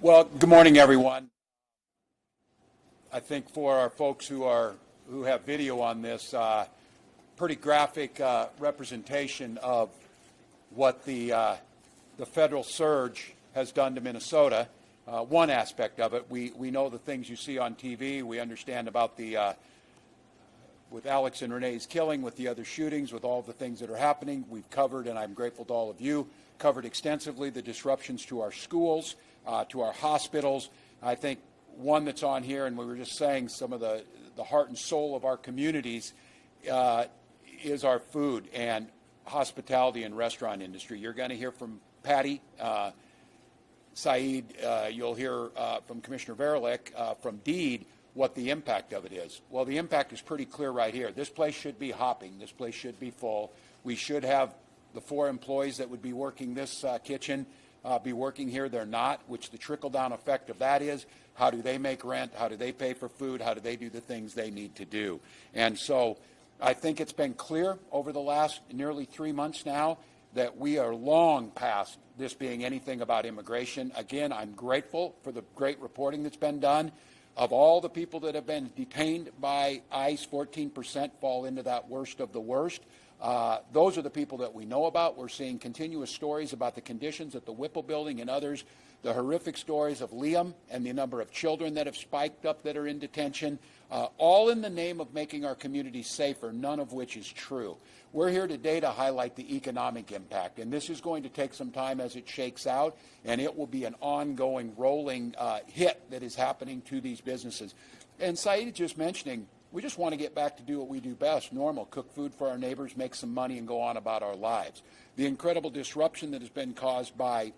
Well, good morning, everyone. I think for our folks who have video on this, pretty graphic representation of what the federal surge has done to Minnesota. One aspect of it, we know the things you see on TV. We understand about with Alex and Renee's killing, with the other shootings, with all the things that are happening. We've covered, and I'm grateful to all of you, covered extensively the disruptions to our schools, to our hospitals. I think one that's on here, and we were just saying some of the heart and soul of our communities is our food and hospitality and restaurant industry. You're going to hear from Patty, Saeed, you'll hear from Commissioner Verelik, from Deed, what the impact of it is. Well, the impact is pretty clear right here. This place should be hopping. This place should be full. We should have the 4 employees that would be working this kitchen be working here. They're not, which the trickle-down effect of that is, how do they make rent? How do they pay for food? How do they do the things they need to do? And so I think it's been clear over the last nearly 3 months now that we are long past this being anything about immigration. Again, I'm grateful for the great reporting that's been done. Of all the people that have been detained by ICE, 14% fall into that worst of the worst. Those are the people that we know about. We're seeing continuous stories about the conditions at the Whipple building and others, the horrific stories of Liam and the number of children that have spiked up that are in detention, all in the name of making our communities safer, none of which is true. We're here today to highlight the economic impact, and this is going to take some time as it shakes out, and it will be an ongoing, rolling hit that is happening to these businesses. And Saeed just mentioning, we just want to get back to do what we do best, normal, cook food for our neighbors, make some money, and go on about our lives. The incredible disruption that has been caused by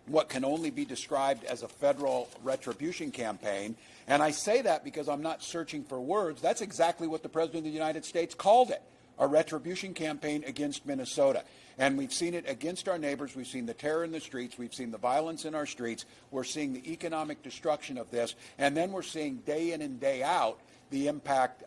what can only be described as a federal retribution campaign, and I say that because I'm not searching for words. That's exactly what the President of the United States called it, a retribution campaign against Minnesota. And we've seen it against our neighbors. We've seen the terror in the streets. We've seen the violence in our streets. We're seeing the economic destruction of this. And then we're seeing day in and day out the impact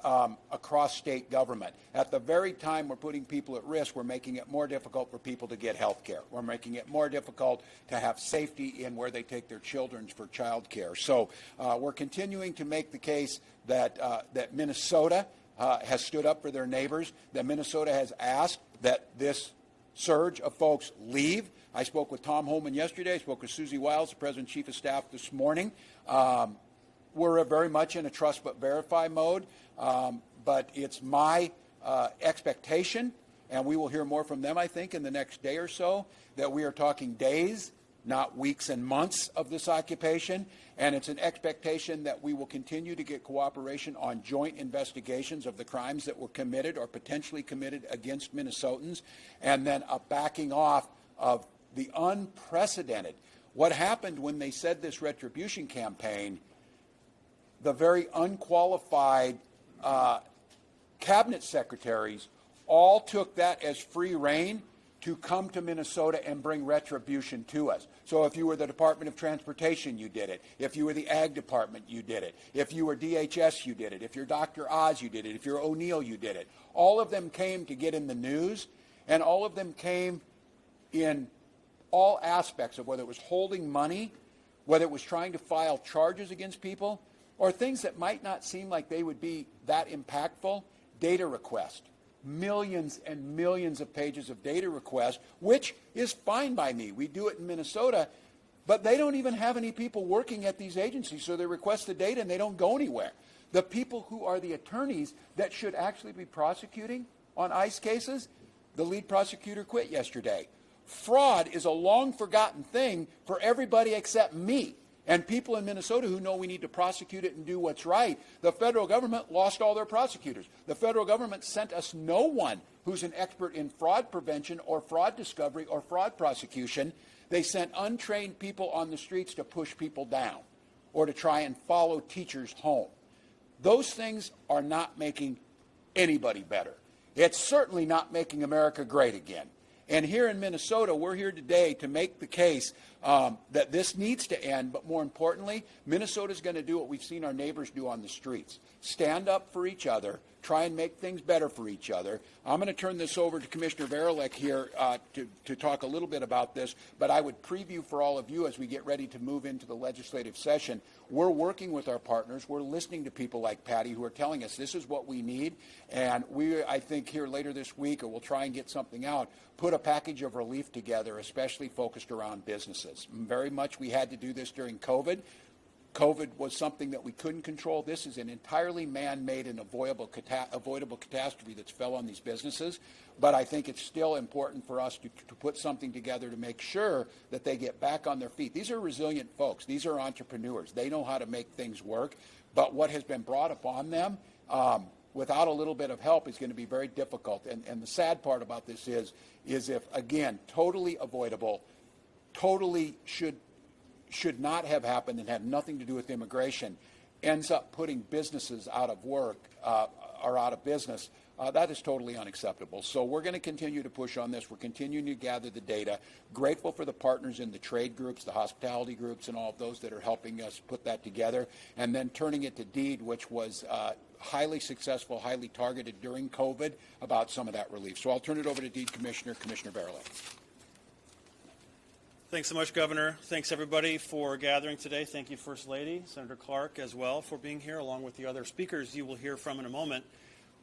across state government. At the very time we're putting people at risk, we're making it more difficult for people to get health care. We're making it more difficult to have safety in where they take their children for child care. So we're continuing to make the case that, that Minnesota has stood up for their neighbors, that Minnesota has asked that this surge of folks leave. I spoke with Tom Holman yesterday. I spoke with Susie Walz, the President and Chief of Staff, this morning. We're very much in a trust but verify mode, but it's my expectation, and we will hear more from them, I think, in the next day or so, that we are talking days, not weeks and months of this occupation, and it's an expectation that we will continue to get cooperation on joint investigations of the crimes that were committed or potentially committed against Minnesotans, and then a backing off of the unprecedented. What happened when they said this retribution campaign, the very unqualified cabinet secretaries all took that as free rein to come to Minnesota and bring retribution to us. So if you were the Department of Transportation, you did it. If you were the Ag Department, you did it. If you were DHS, you did it. If you're Dr. Oz, you did it. If you're O'Neill, you did it. All of them came to get in the news, and all of them came in all aspects of whether it was holding money, whether it was trying to file charges against people, or things that might not seem like they would be that impactful. Data request. Millions and millions of pages of data requests, which is fine by me. We do it in Minnesota, but they don't even have any people working at these agencies, so they request the data and they don't go anywhere. The people who are the attorneys that should actually be prosecuting on ICE cases, the lead prosecutor quit yesterday. Fraud is a long forgotten thing for everybody except me and people in Minnesota who know we need to prosecute it and do what's right. The federal government lost all their prosecutors. The federal government sent us no one who's an expert in fraud prevention or fraud discovery or fraud prosecution. They sent untrained people on the streets to push people down or to try and follow teachers home. Those things are not making anybody better. It's certainly not making America great again. And here in Minnesota, we're here today to make the case that this needs to end, but more importantly, Minnesota's going to do what we've seen our neighbors do on the streets. Stand up for each other, try and make things better for each other. I'm going to turn this over to Commissioner Verelik here to talk a little bit about this, but I would preview for all of you as we get ready to move into the legislative session. We're working with our partners. We're listening to people like Patty who are telling us this is what we need, and we, I think, here later this week, or we'll try and get something out, put a package of relief together, especially focused around businesses. Very much we had to do this during COVID. COVID was something that we couldn't control. This is an entirely man-made and avoidable catastrophe that's fell on these businesses. But I think it's still important for us to put something together to make sure that they get back on their feet. These are resilient folks. These are entrepreneurs. They know how to make things work. But what has been brought upon them without a little bit of help is going to be very difficult. And the sad part about this is if, again, totally avoidable, totally should not have happened and had nothing to do with immigration, ends up putting businesses out of work or out of business, that is totally unacceptable. So we're going to continue to push on this. We're continuing to gather the data. Grateful for the partners in the trade groups, the hospitality groups, and all of those that are helping us put that together. And then turning it to DEED, which was highly successful, highly targeted during COVID, about some of that relief. So I'll turn it over to DEED Commissioner Verelik. Thanks so much, Governor. Thanks, everybody, for gathering today. Thank you, First Lady, Senator Clark, as well, for being here, along with the other speakers you will hear from in a moment.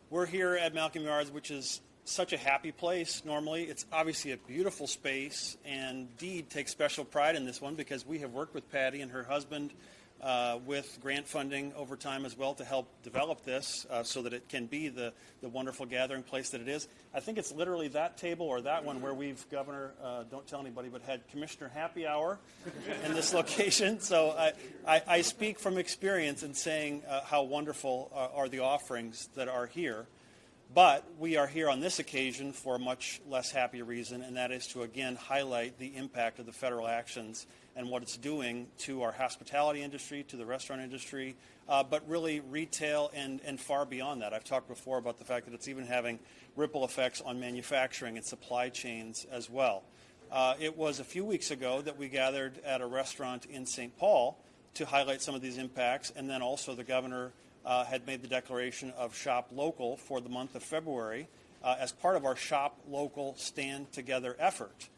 We're here at Malcolm Yards, which is such a happy place normally. It's obviously a beautiful space, and DEED takes special pride in this one because we have worked with Patty and her husband with grant funding over time as well to help develop this so that it can be the wonderful gathering place that it is. I think it's literally that table or that one where we've, Governor, don't tell anybody, but had Commissioner Happy Hour in this location. So I speak from experience in saying how wonderful are the offerings that are here. But we are here on this occasion for a much less happy reason, and that is to, again, highlight the impact of the federal actions and what it's doing to our hospitality industry, to the restaurant industry, but really retail and far beyond that. I've talked before about the fact that it's even having ripple effects on manufacturing and supply chains as well. It was a few weeks ago that we gathered at a restaurant in St. Paul to highlight some of these impacts, and then also the governor had made the declaration of Shop Local for the month of February as part of our Shop Local Stand Together effort.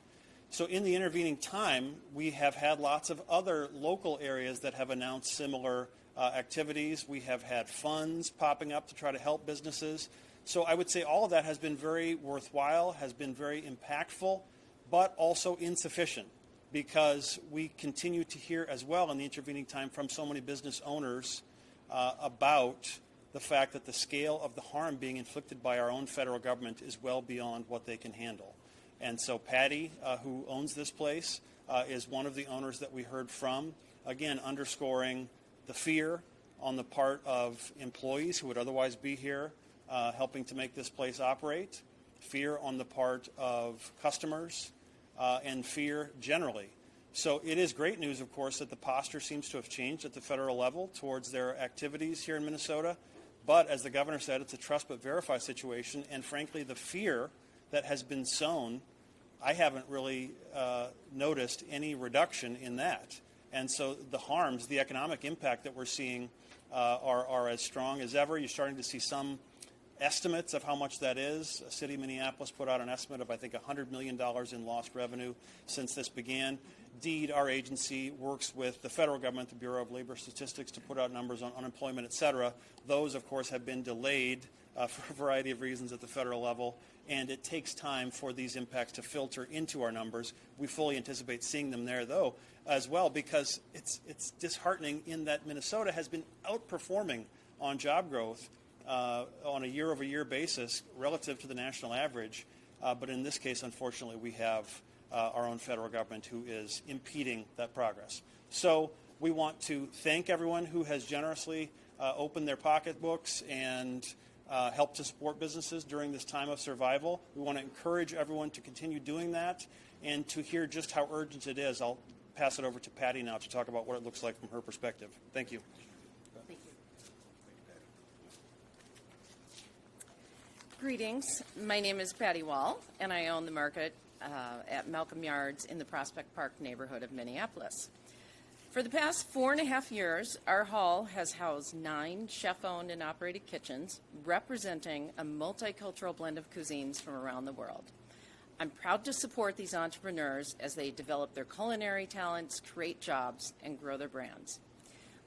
So in the intervening time, we have had lots of other local areas that have announced similar activities. We have had funds popping up to try to help businesses. So I would say all of that has been very worthwhile, has been very impactful, but also insufficient because we continue to hear as well in the intervening time from so many business owners about the fact that the scale of the harm being inflicted by our own federal government is well beyond what they can handle. And so Patty, who owns this place, is one of the owners that we heard from, again, underscoring the fear on the part of employees who would otherwise be here helping to make this place operate, fear on the part of customers, and fear generally. So it is great news, of course, that the posture seems to have changed at the federal level towards their activities here in Minnesota. But as the governor said, it's a trust but verify situation. And frankly, the fear that has been sown, I haven't really noticed any reduction in that. And so the harms, the economic impact that we're seeing are as strong as ever. You're starting to see some estimates of how much that is. The city of Minneapolis put out an estimate of, I think, $100 million in lost revenue since this began. DEED, our agency, works with the federal government, the Bureau of Labor Statistics, to put out numbers on unemployment, et cetera. Those, of course, have been delayed for a variety of reasons at the federal level, and it takes time for these impacts to filter into our numbers. We fully anticipate seeing them there, though, as well, because it's disheartening in that Minnesota has been outperforming on job growth on a year-over-year basis relative to the national average. But in this case, unfortunately, we have our own federal government who is impeding that progress. So we want to thank everyone who has generously opened their pocketbooks and helped to support businesses during this time of survival. We want to encourage everyone to continue doing that and to hear just how urgent it is. I'll pass it over to Patty now to talk about what it looks like from her perspective. Thank you. Thank you. Greetings. My name is Patty Walz, and I own the market at Malcolm Yards in the Prospect Park neighborhood of Minneapolis. For the past 4.5 years, our hall has housed 9 chef-owned and operated kitchens representing a multicultural blend of cuisines from around the world. I'm proud to support these entrepreneurs as they develop their culinary talents, create jobs, and grow their brands.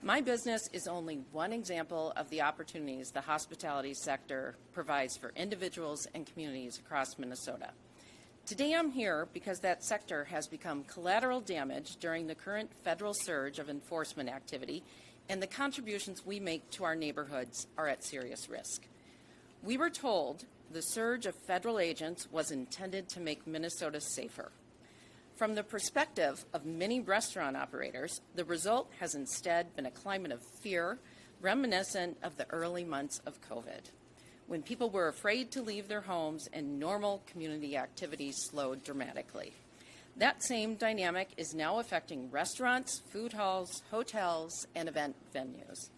My business is only one example of the opportunities the hospitality sector provides for individuals and communities across Minnesota. Today I'm here because that sector has become collateral damage during the current federal surge of enforcement activity, and the contributions we make to our neighborhoods are at serious risk. We were told the surge of federal agents was intended to make Minnesota safer. From the perspective of many restaurant operators, the result has instead been a climate of fear reminiscent of the early months of COVID, when people were afraid to leave their homes and normal community activities slowed dramatically. That same dynamic is now affecting restaurants, food halls, hotels, and event venues.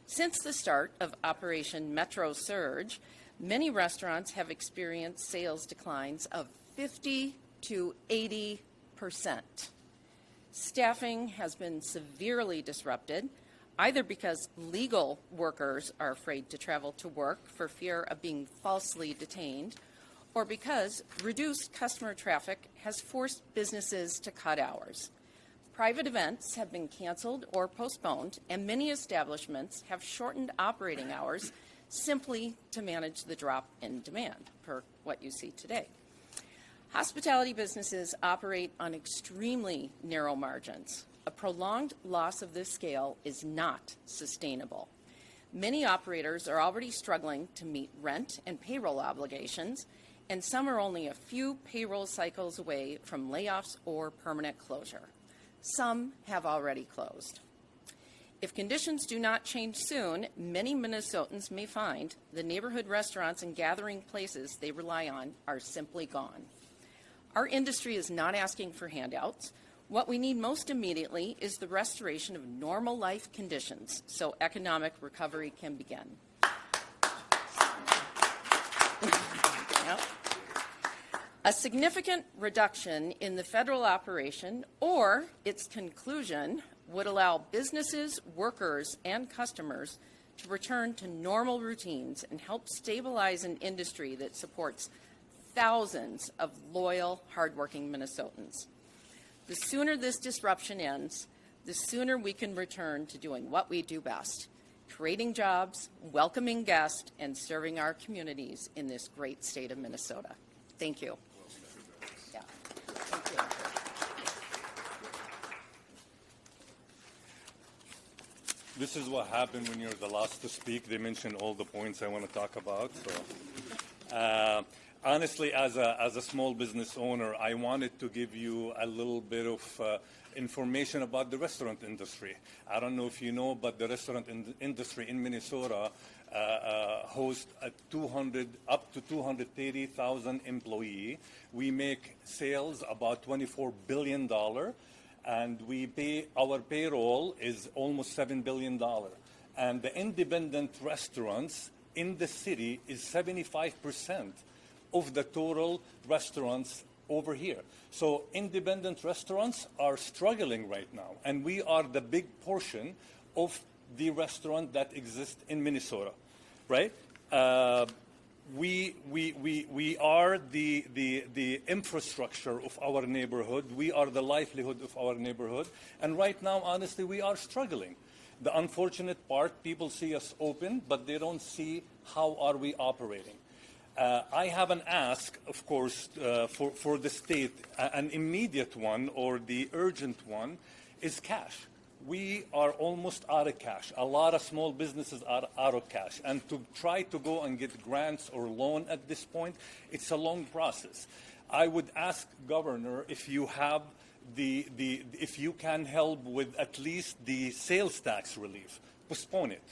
Since the start of Operation Metro Surge, many restaurants have experienced sales declines of 50 to 80%. Staffing has been severely disrupted, either because legal workers are afraid to travel to work for fear of being falsely detained, or because reduced customer traffic has forced businesses to cut hours. Private events have been canceled or postponed, and many establishments have shortened operating hours simply to manage the drop in demand, per what you see today. Hospitality businesses operate on extremely narrow margins. A prolonged loss of this scale is not sustainable. Many operators are already struggling to meet rent and payroll obligations, and some are only a few payroll cycles away from layoffs or permanent closure. Some have already closed. If conditions do not change soon, many Minnesotans may find the neighborhood restaurants and gathering places they rely on are simply gone. Our industry is not asking for handouts. What we need most immediately is the restoration of normal life conditions so economic recovery can begin. Yep. A significant reduction in the federal operation or its conclusion would allow businesses, workers, and customers to return to normal routines and help stabilize an industry that supports thousands of loyal, hardworking Minnesotans. The sooner this disruption ends, the sooner we can return to doing what we do best, creating jobs, welcoming guests, and serving our communities in this great state of Minnesota. Thank you. Yeah. Thank you. This is what happened when you're the last to speak. They mentioned all the points I want to talk about. So, honestly, as a small business owner, I wanted to give you a little bit of information about the restaurant industry. I don't know if you know, but the restaurant industry in Minnesota hosts up to 230,000 employees. We make sales about $24 billion. And our payroll is almost $7 billion. And the independent restaurants in the city is 75% of the total restaurants over here. So independent restaurants are struggling right now. And we are the big portion of the restaurant that exists in Minnesota, right? We are the infrastructure of our neighborhood. We are the livelihood of our neighborhood. And right now, honestly, we are struggling. The unfortunate part, people see us open, but they don't see how are we operating. I have an ask, of course, for the state. An immediate one or the urgent one is cash. We are almost out of cash. A lot of small businesses are out of cash. And to try to go and get grants or loan at this point, it's a long process. I would ask Governor if you have if you can help with at least the sales tax relief. Postpone it,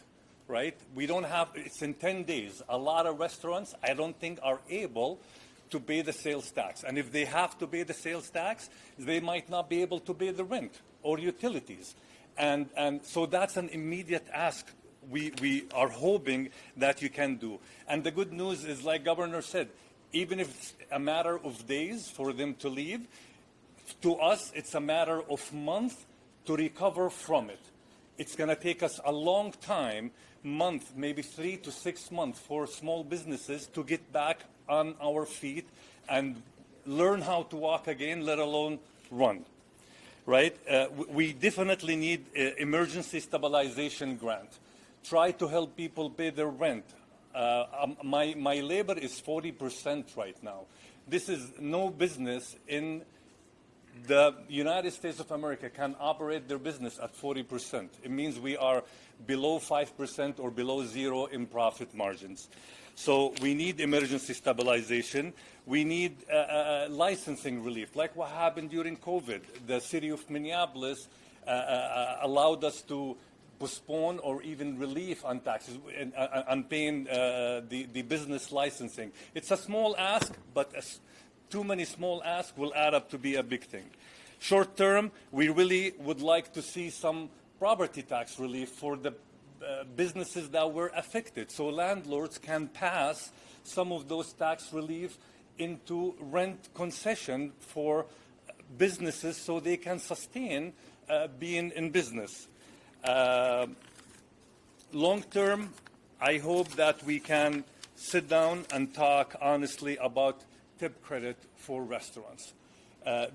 right? We don't have, it's in 10 days. A lot of restaurants, I don't think, are able to pay the sales tax. And if they have to pay the sales tax, they might not be able to pay the rent or utilities. And so that's an immediate ask we are hoping that you can do. And the good news is, like Governor said, even if it's a matter of days for them to leave, to us it's a matter of months to recover from it. It's going to take us a long time, month, maybe 3 to 6 months for small businesses to get back on our feet and learn how to walk again, let alone run. Right? We definitely need emergency stabilization grant. Try to help people pay their rent. My labor is 40% right now. This is no business in the United States of America can operate their business at 40%. It means we are below 5% or below zero in profit margins. So we need emergency stabilization. We need licensing relief, like what happened during COVID. The city of Minneapolis allowed us to postpone or even relief on taxes and on paying the business licensing. It's a small ask, but too many small asks will add up to be a big thing. Short term, we really would like to see some property tax relief for the businesses that were affected, so landlords can pass some of those tax relief into rent concession for businesses so they can sustain being in business. Long term, I hope that we can sit down and talk honestly about tip credit for restaurants.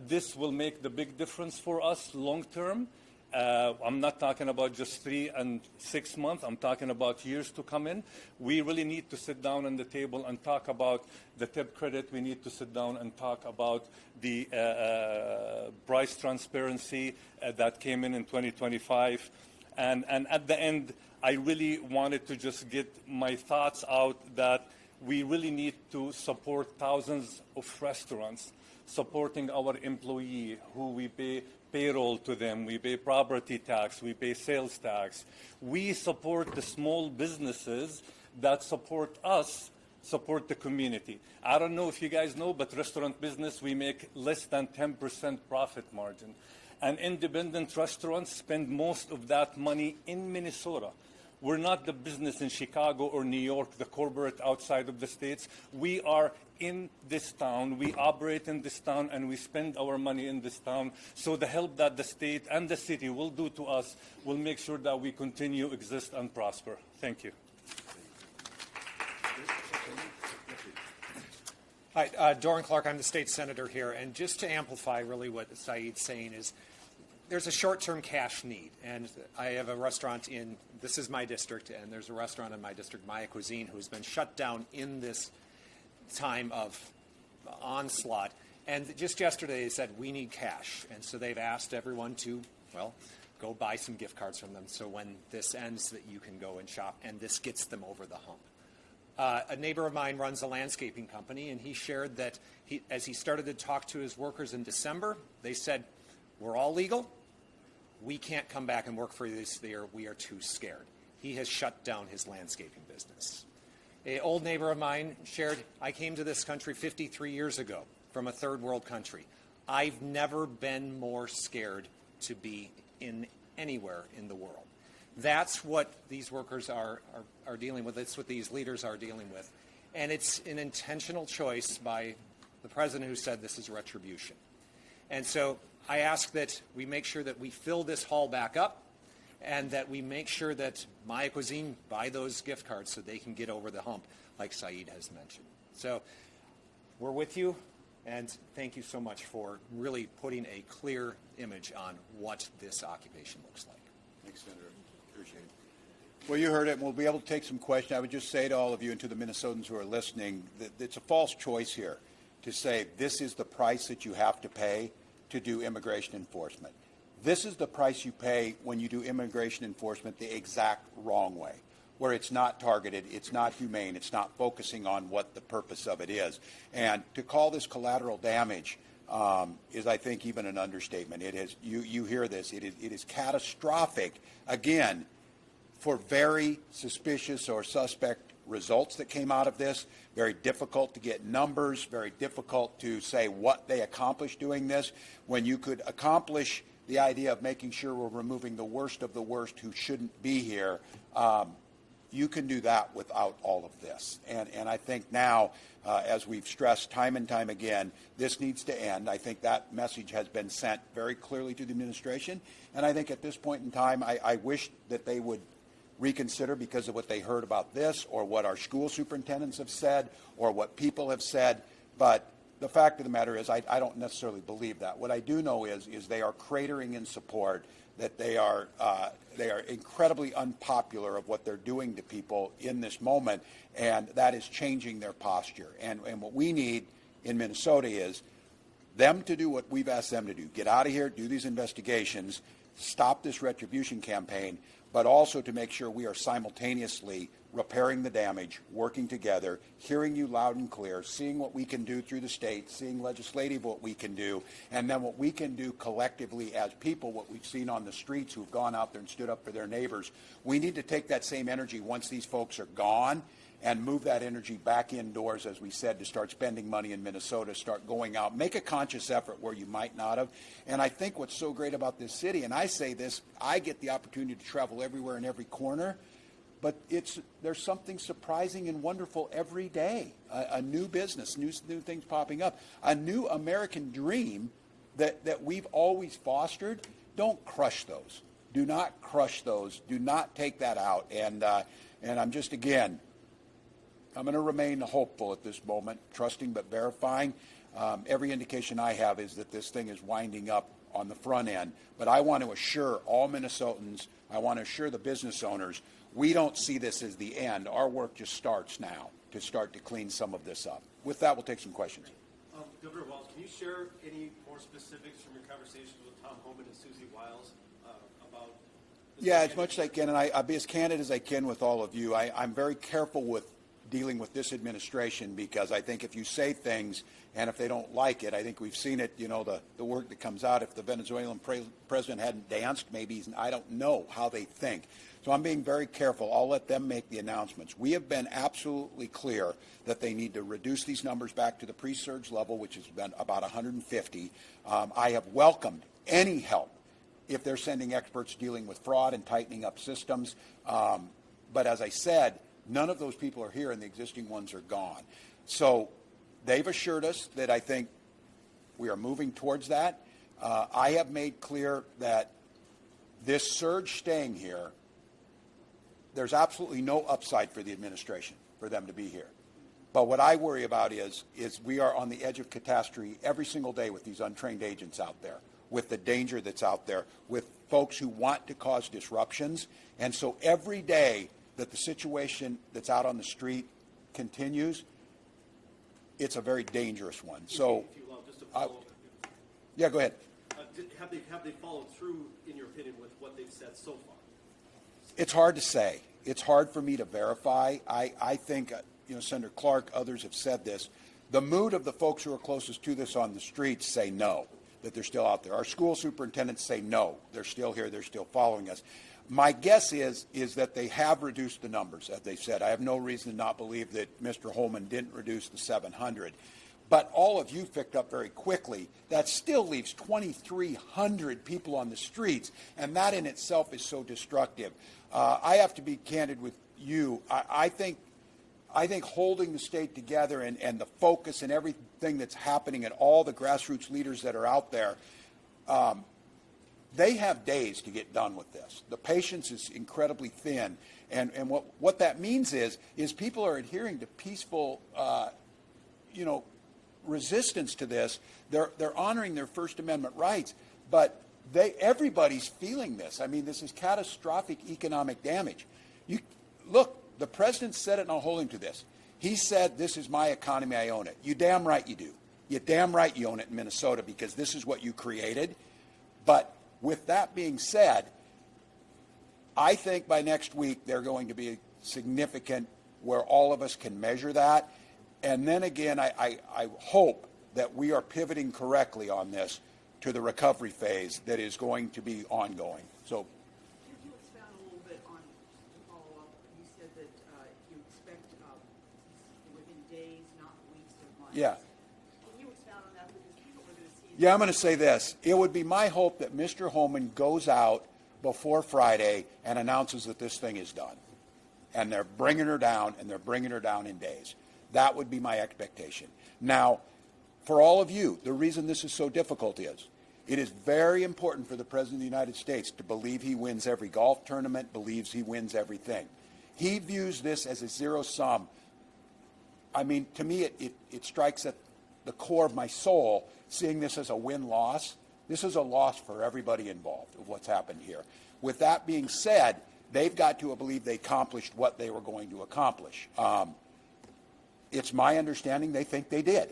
This will make the big difference for us long term. I'm not talking about just 3 and 6 months. I'm talking about years to come in. We really need to sit down on the table and talk about the tip credit. We need to sit down and talk about the price transparency that came in 2025. And at the end, I really wanted to just get my thoughts out that we really need to support thousands of restaurants, supporting our employee who we pay payroll to them, we pay property tax, we pay sales tax. We support the small businesses that support us, support the community. I don't know if you guys know, but restaurant business, we make less than 10% profit margin. And independent restaurants spend most of that money in Minnesota. We're not the business in Chicago or New York, the corporate outside of the States. We are in this town, we operate in this town, and we spend our money in this town. So the help that the state and the city will do to us will make sure that we continue, exist, and prosper. Thank you. Hi, Doran Clark. I'm the state senator here. And just to amplify really what Saeed's saying is, there's a short-term cash need, and I have a restaurant in, this is my district, and there's a restaurant in my district, Maya Cuisine, who's been shut down in this time of onslaught. And just yesterday they said, we need cash. And so they've asked everyone to, well, go buy some gift cards from them so when this ends that you can go and shop, and this gets them over the hump. A neighbor of mine runs a landscaping company, and he shared that as he started to talk to his workers in December, they said, we're all legal. We can't come back and work for you this year. We are too scared. He has shut down his landscaping business. An old neighbor of mine shared, I came to this country 53 years ago from a third world country. I've never been more scared to be in anywhere in the world. That's what these workers are dealing with. It's what these leaders are dealing with. And it's an intentional choice by the president who said this is retribution. And so I ask that we make sure that we fill this hall back up and that we make sure that Maya Cuisine buy those gift cards so they can get over the hump, like Saeed has mentioned. So we're with you, and thank you so much for really putting a clear image on what this occupation looks like. Thanks, Senator. Appreciate it. Well, you heard it, and we'll be able to take some questions. I would just say to all of you and to the Minnesotans who are listening that it's a false choice here to say this is the price that you have to pay to do immigration enforcement. This is the price you pay when you do immigration enforcement the exact wrong way, where it's not targeted, it's not humane, it's not focusing on what the purpose of it is. And to call this collateral damage is, I think, even an understatement. It is, you hear this, it is catastrophic, again, for very suspicious or suspect results that came out of this. Very difficult to get numbers, very difficult to say what they accomplished doing this, when you could accomplish the idea of making sure we're removing the worst of the worst who shouldn't be here you can do that without all of this. And I think now, as we've stressed time and time again, this needs to end. I think that message has been sent very clearly to the administration. And I think at this point in time, I wish that they would reconsider because of what they heard about this or what our school superintendents have said or what people have said. But the fact of the matter is I don't necessarily believe that. What I do know is they are cratering in support, that they are incredibly unpopular of what they're doing to people in this moment, and that is changing their posture. And what we need in Minnesota is them to do what we've asked them to do. Get out of here, do these investigations, stop this retribution campaign, but also to make sure we are simultaneously repairing the damage, working together, hearing you loud and clear, seeing what we can do through the state, seeing legislative what we can do, and then what we can do collectively as people, what we've seen on the streets who've gone out there and stood up for their neighbors. We need to take that same energy once these folks are gone and move that energy back indoors, as we said, to start spending money in Minnesota, start going out, make a conscious effort where you might not have. And I think what's so great about this city, and I say this, I get the opportunity to travel everywhere in every corner, but there's something surprising and wonderful every day. A new business, new things popping up, a new American dream that we've always fostered. Don't crush those. Do not crush those. Do not take that out. And I'm just, again, I'm going to remain hopeful at this moment, trusting but verifying. Every indication I have is that this thing is winding up on the front end. But I want to assure all Minnesotans, I want to assure the business owners, we don't see this as the end. Our work just starts now to start to clean some of this up. With that, we'll take some questions. Governor Walz, can you share any more specifics from your conversations with Tom Homan and Susie Wiles about? Yeah, as much as I can, and I'll be as candid as I can with all of you. I'm very careful with dealing with this administration because I think if you say things and if they don't like it, I think we've seen it, the work that comes out. If the Venezuelan president hadn't danced, maybe I don't know how they think. So I'm being very careful. I'll let them make the announcements. We have been absolutely clear that they need to reduce these numbers back to the pre-surge level, which has been about 150. I have welcomed any help if they're sending experts dealing with fraud and tightening up systems. But as I said, none of those people are here and the existing ones are gone. So they've assured us that I think we are moving towards that. I have made clear that this surge staying here, there's absolutely no upside for the administration for them to be here. But what I worry about is we are on the edge of catastrophe every single day with these untrained agents out there, with the danger that's out there, with folks who want to cause disruptions. And so every day that the situation that's out on the street continues, it's a very dangerous one. So, if you will, just to follow up. Yeah, go ahead. Have they followed through, in your opinion, with what they've said so far? It's hard to say. It's hard for me to verify. I think, Senator Clark, others have said this. The mood of the folks who are closest to this on the streets say no, that they're still out there. Our school superintendents say no, they're still here, they're still following us. My guess is that they have reduced the numbers, as they said. I have no reason to not believe that Mr. Holman didn't reduce the 700. But all of you picked up very quickly. That still leaves 2,300 people on the streets, and that in itself is so destructive. I have to be candid with you. I think holding the state together and the focus and everything that's happening and all the grassroots leaders that are out there, they have days to get done with this. The patience is incredibly thin, and what that means is people are adhering to peaceful, resistance to this. They're honoring their First Amendment rights, but everybody's feeling this. I mean, this is catastrophic economic damage. Look, the president said it, and I'll hold him to this. He said, "This is my economy. I own it." You damn right you do. You damn right you own it in Minnesota because this is what you created. But with that being said, I think by next week they're going to be significant where all of us can measure that. And then again, I hope that we are pivoting correctly on this to the recovery phase that is going to be ongoing. So, could you expound a little bit on, to follow up, you said that you expect within days, not weeks or months. yeah. Can you expound on that? Because people are going to see. Yeah, I'm going to say this. It would be my hope that Mr. Holman goes out before Friday and announces that this thing is done. and they're bringing her down, and they're bringing her down in days. That would be my expectation. Now, for all of you, the reason this is so difficult is it is very important for the President of the United States to believe he wins every golf tournament, believes he wins everything. He views this as a zero sum. I mean, to me, it strikes at the core of my soul, seeing this as a win-loss. This is a loss for everybody involved of what's happened here. With that being said, they've got to believe they accomplished what they were going to accomplish. It's my understanding they think they did,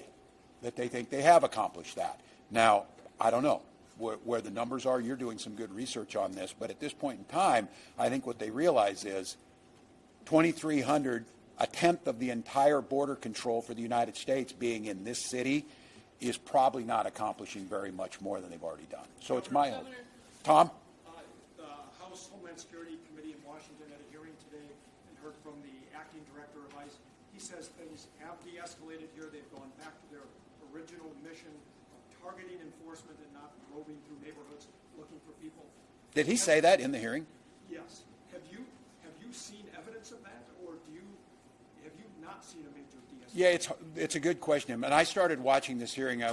that they think they have accomplished that. Now, I don't know where the numbers are. You're doing some good research on this, but at this point in time, I think what they realize is 2,300, a tenth of the entire border control for the United States being in this city is probably not accomplishing very much more than they've already done. So it's my hope. Tom? The House Homeland Security Committee in Washington had a hearing today and heard from the acting director of ICE. He says things have de-escalated here. They've gone back to their original mission of targeting enforcement and not roving through neighborhoods looking for people. Did he say that in the hearing? Yes. Have you seen evidence of that, or have you not seen a major de-escalation? Yeah, it's a good question. And I started watching this hearing.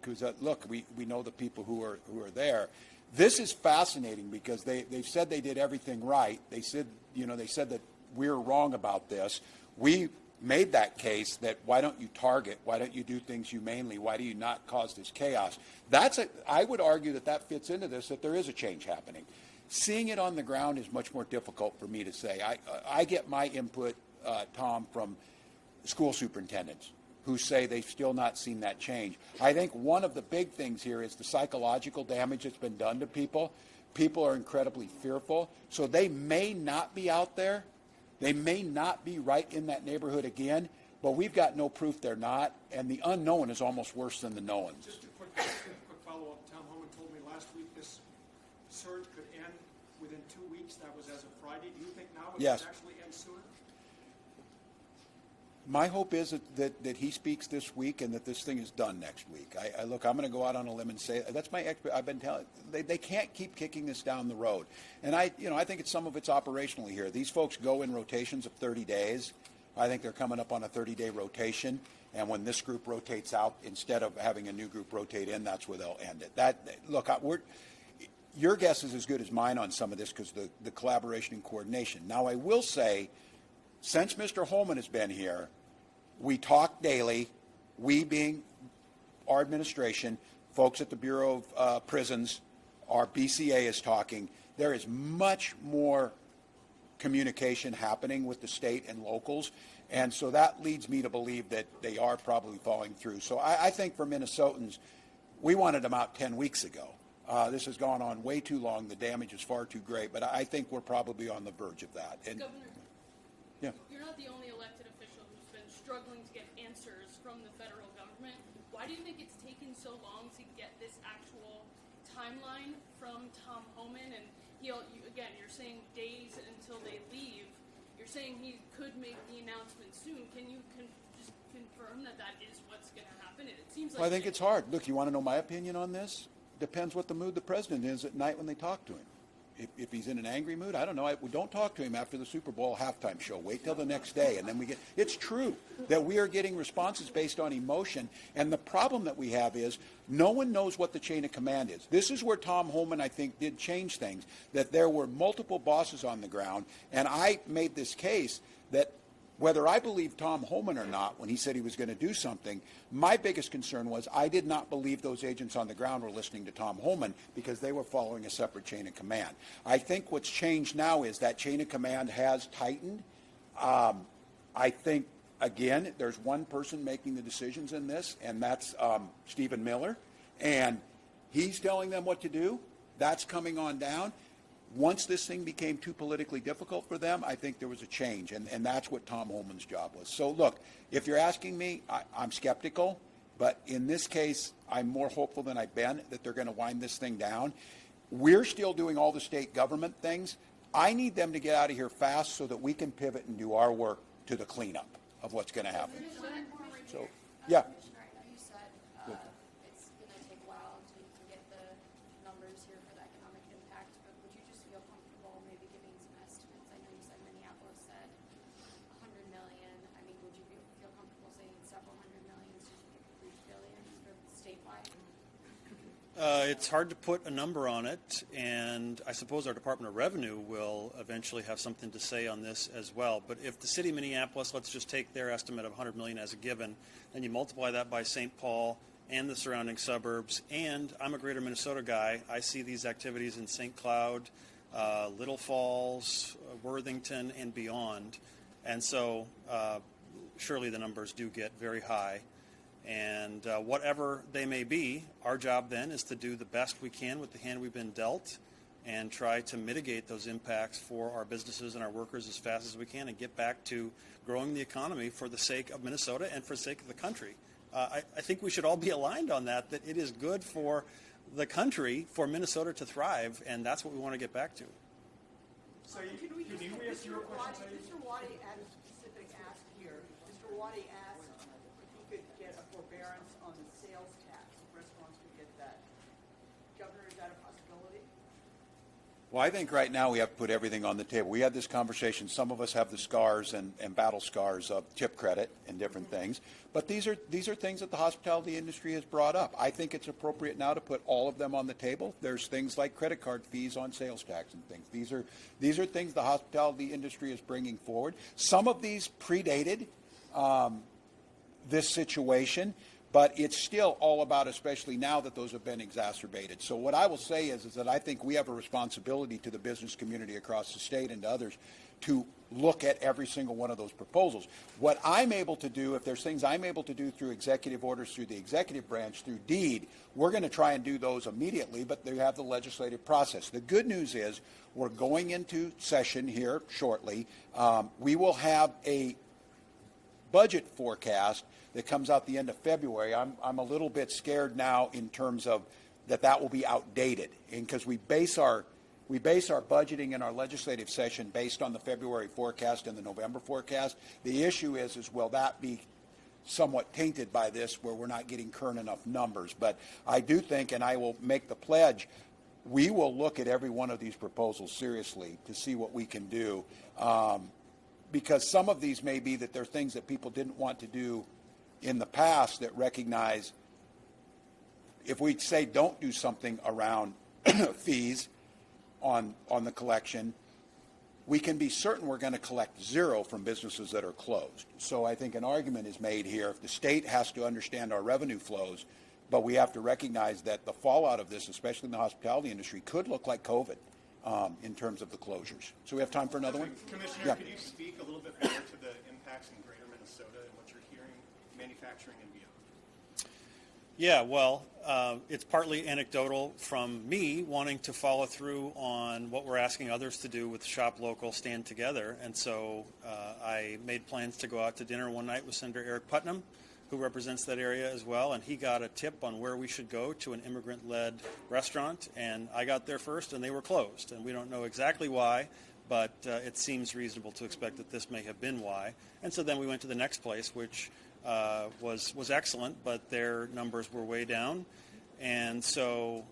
Because look, we know the people who are there. This is fascinating because they've said they did everything right. They said that we're wrong about this. We made that case that why don't you target? Why don't you do things humanely? Why do you not cause this chaos? I would argue that fits into this, that there is a change happening. Seeing it on the ground is much more difficult for me to say. I get my input, Tom, from school superintendents who say they've still not seen that change. I think one of the big things here is the psychological damage that's been done to people. People are incredibly fearful, so they may not be out there. They may not be right in that neighborhood again, but we've got no proof they're not, and the unknown is almost worse than the known. Just a quick follow-up. Tom Homan told me last week this surge could end within 2 weeks. That was as of Friday. Do you think now it Yes. could actually end sooner? My hope is that he speaks this week and that this thing is done next week. I'm going to go out on a limb and say that's my expert. I've been telling they can't keep kicking this down the road. And I think some of it's operationally here. These folks go in rotations of 30 days. I think they're coming up on a 30-day rotation. And when this group rotates out, instead of having a new group rotate in, that's where they'll end it. Your guess is as good as mine on some of this because the collaboration and coordination. Now, I will say, since Mr. Holman has been here, we talk daily, we being our administration, folks at the Bureau of Prisons, our BCA is talking. There is much more communication happening with the state and locals, and so that leads me to believe that they are probably following through. So I think for Minnesotans, we wanted them out 10 weeks ago. This has gone on way too long. The damage is far too great, but I think we're probably on the verge of that. And, Governor, yeah. you're not the only elected official who's been struggling to get answers from the federal government. Why do you think it's taken so long to get this actual timeline from Tom Homan? And again, you're saying days until they leave. You're saying he could make the announcement soon. Can you just confirm that is what's going to happen? It seems like I think it's hard. Look, you want to know my opinion on this? Depends what the mood the president is at night when they talk to him. If he's in an angry mood, I don't know. We don't talk to him after the Super Bowl halftime show. Wait till the next day, and then we get. It's true that we are getting responses based on emotion, and the problem that we have is no one knows what the chain of command is. This is where Tom Homan, I think, did change things. That there were multiple bosses on the ground, and I made this case that whether I believed Tom Homan or not when he said he was going to do something, my biggest concern was I did not believe those agents on the ground were listening to Tom Homan because they were following a separate chain of command. I think what's changed now is that chain of command has tightened. I think, again, there's one person making the decisions in this, and that's Stephen Miller, and he's telling them what to do. That's coming on down. Once this thing became too politically difficult for them, I think there was a change, and that's what Tom Homan's job was. So, look, if you're asking me, I'm skeptical, but in this case, I'm more hopeful than I've been that they're going to wind this thing down. We're still doing all the state government things. I need them to get out of here fast so that we can pivot and do our work to the cleanup of what's going to happen. So, yeah. Commissioner, I know you said it's going to take a while until you can get the numbers here for the economic impact, but would you just feel comfortable maybe giving some estimates? I know you said Minneapolis said It's hard to put a number on it, and I suppose our Department of Revenue will eventually have something to say on this as well. But if the city of Minneapolis, let's just take their estimate of $100 million as a given, then you multiply that by St. Paul and the surrounding suburbs, and I'm a greater Minnesota guy. I see these activities in St. Cloud, Little Falls, Worthington, and beyond. And so surely the numbers do get very high. And whatever they may be, our job then is to do the best we can with the hand we've been dealt and try to mitigate those impacts for our businesses and our workers as fast as we can and get back to growing the economy for the sake of Minnesota and for the sake of the country. I think we should all be aligned on that it is good for the country, for Minnesota to thrive, and that's what we want to get back to. So can you answer your question? Mr. Waddy had a specific ask here. Mr. Waddy asked if he could get a forbearance on the sales tax. Restaurants could get that. Governor, is that a possibility? Well, I think right now we have to put everything on the table. We had this conversation. Some of us have the scars and battle scars of tip credit and different things. But these are things that the hospitality industry has brought up. I think it's appropriate now to put all of them on the table. There's things like credit card fees on sales tax and things. These are things the hospitality industry is bringing forward. Some of these predated this situation, but it's still all about, especially now that those have been exacerbated. So what I will say is that I think we have a responsibility to the business community across the state and to others to look at every single one of those proposals. What I'm able to do, if there's things I'm able to do through executive orders, through the executive branch, through deed, we're going to try and do those immediately, but they have the legislative process. The good news is we're going into session here shortly. We will have a budget forecast that comes out the end of February. I'm a little bit scared now in terms of that will be outdated, and because we base our budgeting and our legislative session based on the February forecast and the November forecast. The issue is will that be somewhat tainted by this, where we're not getting current enough numbers? But I do think, and I will make the pledge, we will look at every one of these proposals seriously to see what we can do, because some of these may be that they're things that people didn't want to do in the past that recognize if we say don't do something around fees on the collection, we can be certain we're going to collect zero from businesses that are closed. So I think an argument is made here. If the state has to understand our revenue flows, but we have to recognize that the fallout of this, especially in the hospitality industry, could look like COVID in terms of the closures. So we have time for another one? Commissioner, Yeah. could you speak a little bit more to the impacts in greater Minnesota and what you're hearing, manufacturing and beyond? Yeah, well, it's partly anecdotal from me wanting to follow through on what we're asking others to do with Shop Local, Stand Together. And so I made plans to go out to dinner one night with Senator Eric Putnam, who represents that area as well, and he got a tip on where we should go to an immigrant-led restaurant, and I got there first, and they were closed. And we don't know exactly why, but it seems reasonable to expect that this may have been why. And so then we went to the next place, which was excellent, but their numbers were way down. And so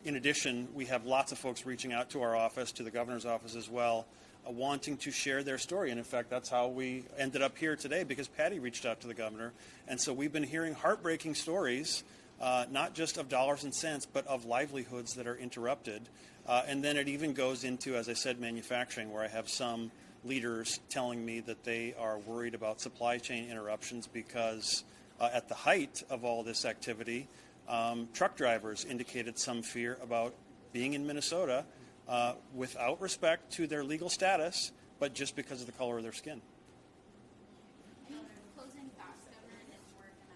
in addition, we have lots of folks reaching out to our office, to the governor's office as well, wanting to share their story. And in fact, that's how we ended up here today, because Patty reached out to the governor. And so we've been hearing heartbreaking stories, not just of dollars and cents, but of livelihoods that are interrupted. And then it even goes into, as I said, manufacturing, where I have some leaders telling me that they are worried about supply chain interruptions because at the height of all this activity, truck drivers indicated some fear about being in Minnesota without respect to their legal status, but just because of the color of their skin. Closing fast, Governor, and we're going to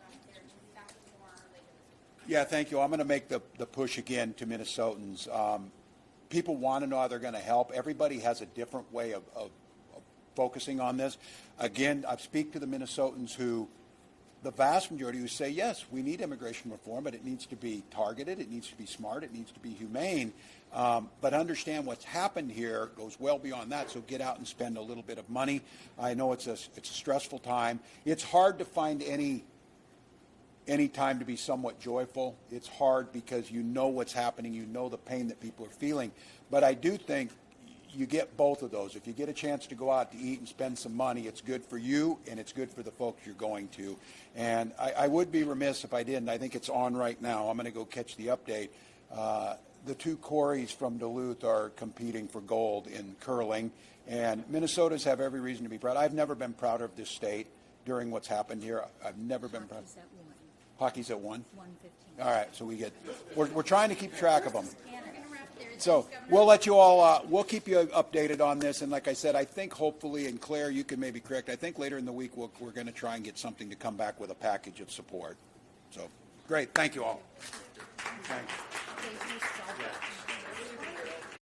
wrap there. Back with more later this week. Yeah, thank you. I'm going to make the push again to Minnesotans. People want to know how they're going to help. Everybody has a different way of focusing on this. Again, I speak to the Minnesotans who, the vast majority who say, yes, we need immigration reform, but it needs to be targeted, it needs to be smart, it needs to be humane. But understand what's happened here goes well beyond that, so get out and spend a little bit of money. I know it's a stressful time. It's hard to find any time to be somewhat joyful. It's hard because you know what's happening, you know the pain that people are feeling. But I do think you get both of those. If you get a chance to go out to eat and spend some money, it's good for you and it's good for the folks you're going to. And I would be remiss if I didn't. I think it's on right now. I'm going to go catch the update. The two Corys from Duluth are competing for gold in curling, and Minnesotans have every reason to be proud. I've never been prouder of this state during what's happened here. I've never been proud. Hockey's at 1? 1:15. All right, so we're trying to keep track of them. So we'll let you all, we'll keep you updated on this. And like I said, I think hopefully, and Claire, you can maybe correct, I think later in the week we're going to try and get something to come back with a package of support. So great. Thank you all. Thanks.